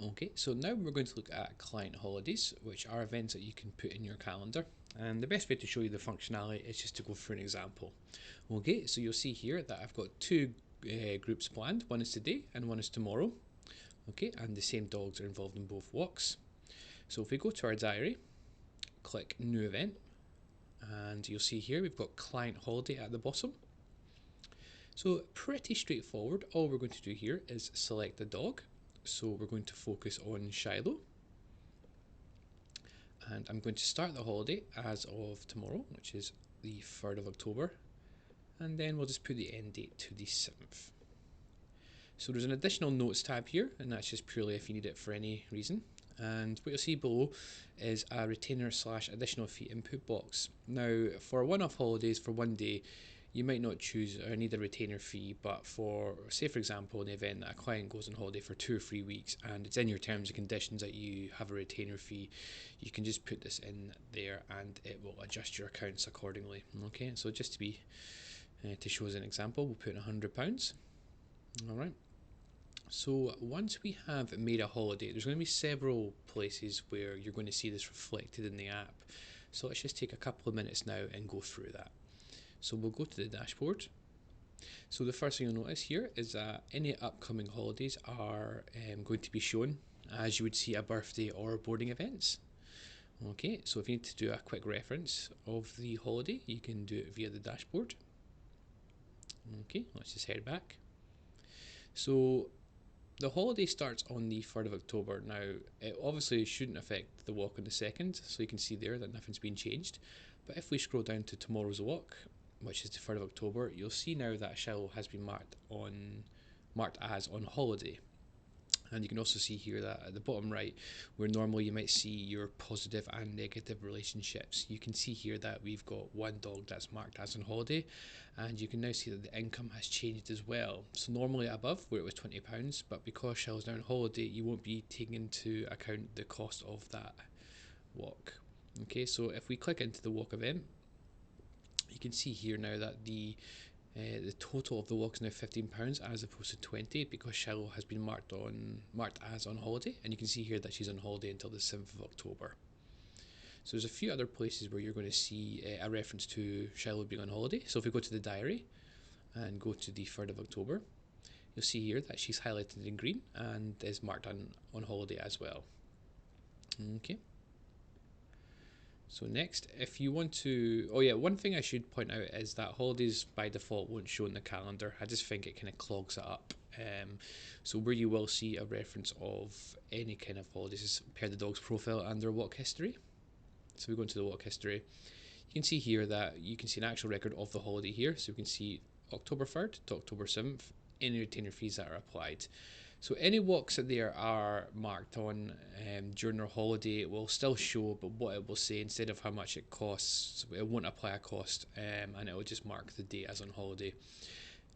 Okay, so now we're going to look at client holidays, which are events that you can put in your calendar. And the best way to show you the functionality is just to go through an example. Okay, so you'll see here that I've got two groups planned. One is today and one is tomorrow. Okay, and the same dogs are involved in both walks. So if we go to our diary, click new event, and you'll see here we've got client holiday at the bottom. So pretty straightforward. All we're going to do here is select the dog. So we're going to focus on Shiloh. And I'm going to start the holiday as of tomorrow, which is the 3rd of October. And then we'll just put the end date to the 7th. So there's an additional notes tab here, and that's just purely if you need it for any reason. And what you'll see below is a retainer / additional fee input box. Now, for one-off holidays for one day, you might not choose or need a retainer fee, but for, say for example, an event that a client goes on holiday for 2 or 3 weeks and it's in your terms and conditions that you have a retainer fee, you can just put this in there and it will adjust your accounts accordingly. Okay, so just to show as an example, we'll put in £100. Alright. So once we have made a holiday, there's going to be several places where you're going to see this reflected in the app. So let's just take a couple of minutes now and go through that. So we'll go to the dashboard. So the first thing you'll notice here is that any upcoming holidays are going to be shown as you would see a birthday or boarding events. Okay, so if you need to do a quick reference of the holiday, you can do it via the dashboard. Okay, let's just head back. So the holiday starts on the 3rd of October. Now, it obviously shouldn't affect the walk on the 2nd, so you can see there that nothing's been changed. But if we scroll down to tomorrow's walk, which is the 3rd of October, you'll see now that Shiloh has been marked as on holiday. And you can also see here that at the bottom right, where normally you might see your positive and negative relationships, you can see here that we've got one dog that's marked as on holiday, and you can now see that the income has changed as well. So normally above where it was £20, but because Shell's now on holiday, you won't be taking into account the cost of that walk. Okay, so if we click into the walk event, you can see here now that the total of the walk is now £15 as opposed to 20 because Shiloh has been marked as on holiday, and you can see here that she's on holiday until the 7th of October. So there's a few other places where you're going to see a reference to Shiloh being on holiday. So if we go to the diary and go to the 3rd of October, you'll see here that she's highlighted in green and is marked on holiday as well. Okay. So next, if you want to, one thing I should point out is that holidays by default won't show in the calendar. I just think it kind of clogs it up. So where you will see a reference of any kind of holidays is per the dog's profile and their walk history. So we go into the walk history. You can see here that you can see an actual record of the holiday here. So we can see October 3rd to October 7th, any retainer fees that are applied. So any walks that there are marked on during their holiday will still show, but what it will say, instead of how much it costs, it won't apply a cost, and it will just mark the date as on holiday.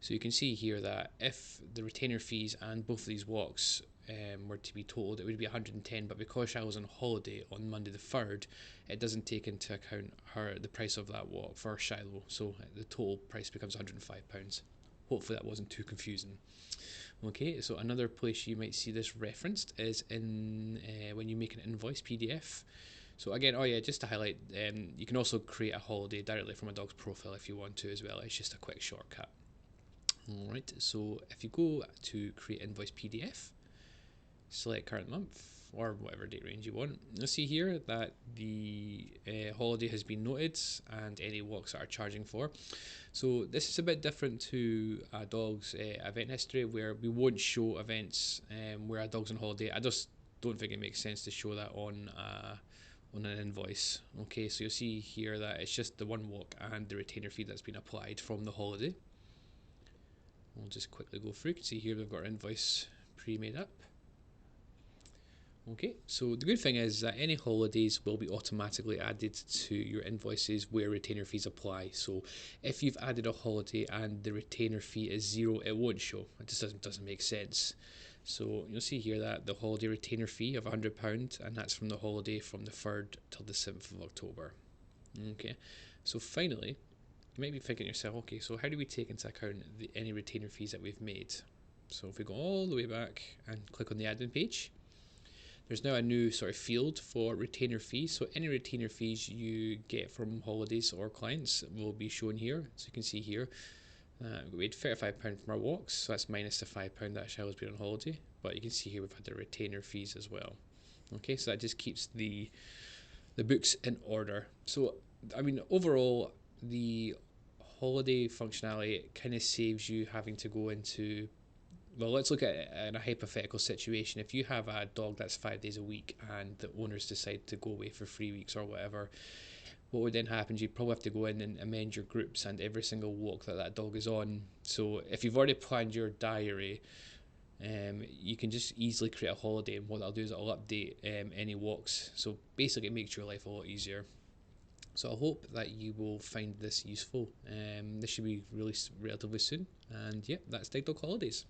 So you can see here that if the retainer fees and both of these walks were to be totaled, it would be 110, but because I was on holiday on Monday the 3rd, it doesn't take into account the price of that walk for Shiloh, so the total price becomes £105. Hopefully that wasn't too confusing. Okay, so another place you might see this referenced is in when you make an invoice PDF. So again, just to highlight, you can also create a holiday directly from a dog's profile if you want to as well. It's just a quick shortcut. Alright, so if you go to create invoice PDF, select current month or whatever date range you want, you'll see here that the holiday has been noted and any walks that are charging for. So this is a bit different to a dog's event history, where we won't show events where a dog's on holiday. I just don't think it makes sense to show that on an invoice. Okay, so you'll see here that it's just the one walk and the retainer fee that's been applied from the holiday. We'll just quickly go through. You can see here we've got our invoice pre-made up. Okay, so the good thing is that any holidays will be automatically added to your invoices where retainer fees apply. So if you've added a holiday and the retainer fee is 0, it won't show. It just doesn't make sense. So you'll see here that the holiday retainer fee of £100, and that's from the holiday from the 3rd till the 7th of October. Okay, so finally, you might be thinking to yourself, okay, so how do we take into account any retainer fees that we've made? So if we go all the way back and click on the admin page, There's now a new sort of field for retainer fees. So any retainer fees you get from holidays or clients will be shown here. So you can see here, we had £35 from our walks, so that's minus the £5 that Shell has been on holiday. But you can see here we've had the retainer fees as well. Okay, so that just keeps the books in order. So I mean, overall, the holiday functionality kind of saves you having to go into, well, let's look at it in a hypothetical situation. If you have a dog that's 5 days a week and the owners decide to go away for 3 weeks or whatever, what would then happen is you probably have to go in and amend your groups and every single walk that dog is on. So if you've already planned your diary, you can just easily create a holiday, and what I'll do is I'll update any walks. So basically it makes your life a lot easier. So I hope that you will find this useful. This should be released relatively soon. And yeah, that's DiggDawg Holidays.